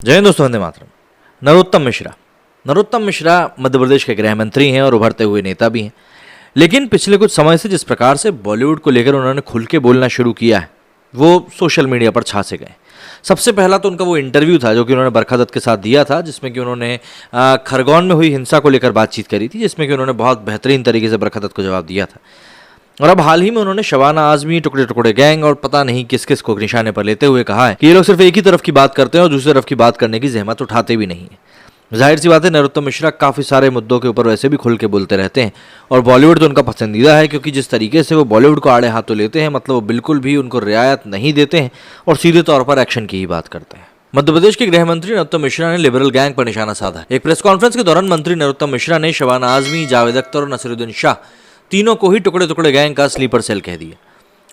जय हिंद दोस्तों, वंदे मातरम। नरोत्तम मिश्रा मध्य प्रदेश के गृह मंत्री हैं और उभरते हुए नेता भी हैं। लेकिन पिछले कुछ समय से जिस प्रकार से बॉलीवुड को लेकर उन्होंने खुल के बोलना शुरू किया है, वो सोशल मीडिया पर छा से गए। सबसे पहला तो उनका वो इंटरव्यू था जो कि उन्होंने बरखा दत्त के साथ दिया था, जिसमें कि उन्होंने खरगोन में हुई हिंसा को लेकर बातचीत करी थी, जिसमें कि उन्होंने बहुत बेहतरीन तरीके से बरखा दत्त को जवाब दिया था। और अब हाल ही में उन्होंने शबाना आजमी, टुकड़े टुकड़े गैंग और पता नहीं किस किस को निशाने पर लेते हुए कहा है कि ये लोग सिर्फ एक ही तरफ की बात करते हैं और दूसरी तरफ की बात करने की जहमत उठाते भी नहीं है। जाहिर सी बात है, नरोत्तम मिश्रा काफ़ी सारे मुद्दों के ऊपर वैसे भी खुल के बोलते रहते हैं और बॉलीवुड तो उनका पसंदीदा है, क्योंकि जिस तरीके से वो बॉलीवुड को आड़े हाथों लेते हैं, मतलब वो बिल्कुल भी उनको रियायत नहीं देते हैं और सीधे तौर पर एक्शन की ही बात करते हैं। मध्य प्रदेश के गृह मंत्री नरोत्तम मिश्रा ने लिबरल गैंग पर निशाना साधा। एक प्रेस कॉन्फ्रेंस के दौरान मंत्री नरोत्तम मिश्रा ने शबाना आजमी, जावेद अख्तर और नसीरुद्दीन शाह तीनों को ही टुकड़े टुकड़े गैंग का स्लीपर सेल कह दिया।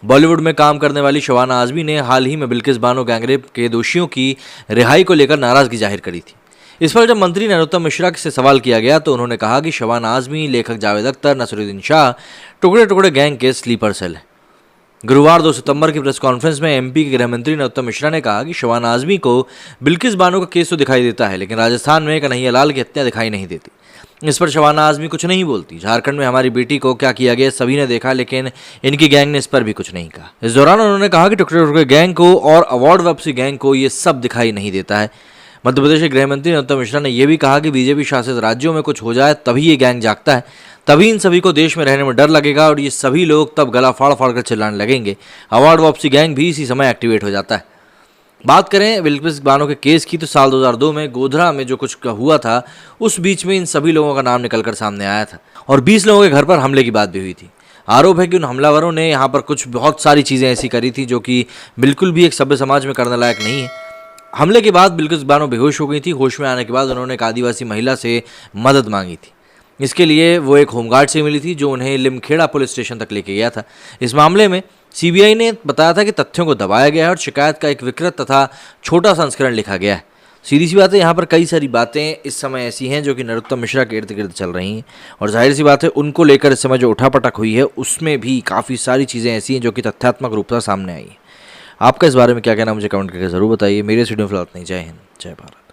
बॉलीवुड में काम करने वाली शबाना आजमी ने हाल ही में बिल्किस बानो गैंगरेप के दोषियों की रिहाई को लेकर नाराजगी जाहिर करी थी। इस पर जब मंत्री नरोत्तम मिश्रा से सवाल किया गया तो उन्होंने कहा कि शबाना आजमी, लेखक जावेद अख्तर, नसीरुद्दीन शाह टुकड़े टुकड़े गैंग के स्लीपर सेल है। गुरुवार 2 सितंबर की प्रेस कॉन्फ्रेंस में एमपी के गृह मंत्री नरोत्तम मिश्रा ने कहा कि शबाना आजमी को बिल्किस बानो का केस तो दिखाई देता है, लेकिन राजस्थान में कन्हैया लाल की हत्या दिखाई नहीं देती। इस पर शबाना आजमी कुछ नहीं बोलती। झारखंड में हमारी बेटी को क्या किया गया सभी ने देखा, लेकिन इनकी गैंग ने इस पर भी कुछ नहीं कहा। इस दौरान उन्होंने कहा कि टुकड़े टुकड़े गैंग को और अवार्ड वापसी गैंग को ये सब दिखाई नहीं देता है। मध्य प्रदेश के गृह मंत्री नरोत्तम मिश्रा ने यह भी कहा कि बीजेपी शासित राज्यों में कुछ हो जाए तभी ये गैंग जागता है, तभी इन सभी को देश में रहने में डर लगेगा और ये सभी लोग तब गला फाड़ फाड़ कर चिल्लाने लगेंगे। अवार्ड वापसी गैंग भी इसी समय एक्टिवेट हो जाता है। बात करें बिल्किस बानो के केस की तो साल 2002 में गोधरा में जो कुछ हुआ था, उस बीच में इन सभी लोगों का नाम निकलकर सामने आया था और 20 लोगों के घर पर हमले की बात भी हुई थी। आरोप है कि उन हमलावरों ने यहाँ पर कुछ बहुत सारी चीज़ें ऐसी करी थी जो कि बिल्कुल भी एक सभ्य समाज में करने लायक नहीं है। हमले के बाद बिल्किस बानो बेहोश हो गई थी। होश में आने के बाद उन्होंने एक आदिवासी महिला से मदद मांगी थी। इसके लिए वो एक होमगार्ड से मिली थी जो उन्हें लिमखेड़ा पुलिस स्टेशन तक लेके गया था। इस मामले में सीबीआई ने बताया था कि तथ्यों को दबाया गया है और शिकायत का एक विकृत तथा छोटा संस्करण लिखा गया है। सीधी सी बात है, यहाँ पर कई सारी बातें इस समय ऐसी हैं जो कि नरोत्तम मिश्रा के इर्द गिर्द चल रही हैं और जाहिर सी बात है उनको लेकर इस समय जो उठापटक हुई है उसमें भी काफ़ी सारी चीज़ें ऐसी हैं जो कि तथ्यात्मक रूप से सामने आई हैं। आपका इस बारे में क्या कहना, मुझे कमेंट करके ज़रूर बताइए। मेरे स्टूडियो फिलहाल नहीं। जय हिंद, जय भारत।